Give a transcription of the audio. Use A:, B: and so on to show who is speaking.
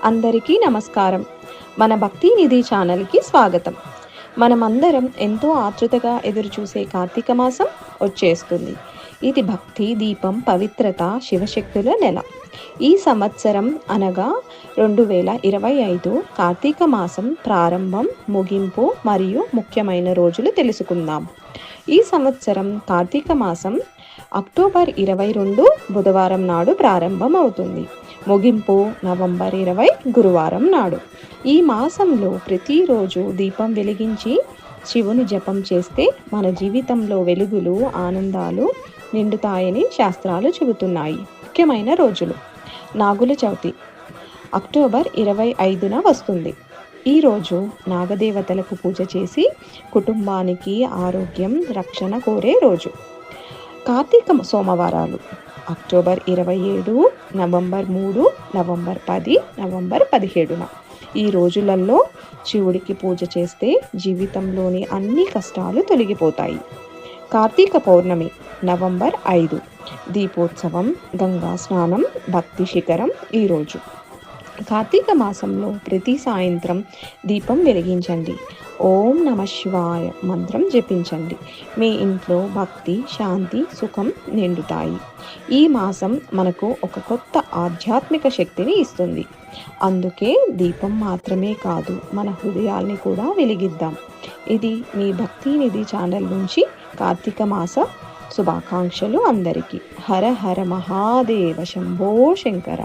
A: అందరికీ నమస్కారం. మన భక్తి నిధి ఛానల్కి స్వాగతం. మనమందరం ఎంతో ఆతృతగా ఎదురుచూసే కార్తీక మాసం వచ్చేస్తుంది. ఇది భక్తి, దీపం, పవిత్రత, శివశక్తుల నెల. ఈ సంవత్సరం అనగా 2025 కార్తీక మాసం ప్రారంభం, ముగింపు మరియు ముఖ్యమైన రోజులు తెలుసుకుందాం. ఈ సంవత్సరం కార్తీక మాసం అక్టోబర్ 22 బుధవారం నాడు ప్రారంభం అవుతుంది. ముగింపు నవంబర్ 20 గురువారం నాడు. ఈ మాసంలో ప్రతిరోజు దీపం వెలిగించి శివుని జపం చేస్తే మన జీవితంలో వెలుగులు, ఆనందాలు నిండుతాయని శాస్త్రాలు చెబుతున్నాయి. ముఖ్యమైన రోజులు: నాగుల చవితి అక్టోబర్ 25న వస్తుంది. ఈరోజు నాగదేవతలకు పూజ చేసి కుటుంబానికి ఆరోగ్యం, రక్షణ కోరే రోజు. కార్తీక సోమవారాలు అక్టోబర్ 27, నవంబర్ 3, నవంబర్ 10, నవంబర్ 17న. ఈ రోజులలో శివుడికి పూజ చేస్తే జీవితంలోని అన్ని కష్టాలు తొలగిపోతాయి. కార్తీక పౌర్ణమి నవంబర్ 5. దీపోత్సవం, గంగా స్నానం, భక్తి శిఖరం ఈరోజు. కార్తీక మాసంలో ప్రతి సాయంత్రం దీపం వెలిగించండి. ఓం నమ శివాయ మంత్రం జపించండి. మీ ఇంట్లో భక్తి, శాంతి, సుఖం నిండుతాయి. ఈ మాసం మనకు ఒక కొత్త ఆధ్యాత్మిక శక్తిని ఇస్తుంది. అందుకే దీపం మాత్రమే కాదు, మన హృదయాల్ని కూడా వెలిగిద్దాం. ఇది మీ భక్తి నిధి ఛానల్ నుంచి కార్తీక మాస శుభాకాంక్షలు అందరికీ. హర హర మహాదేవ, శంభో శంకర.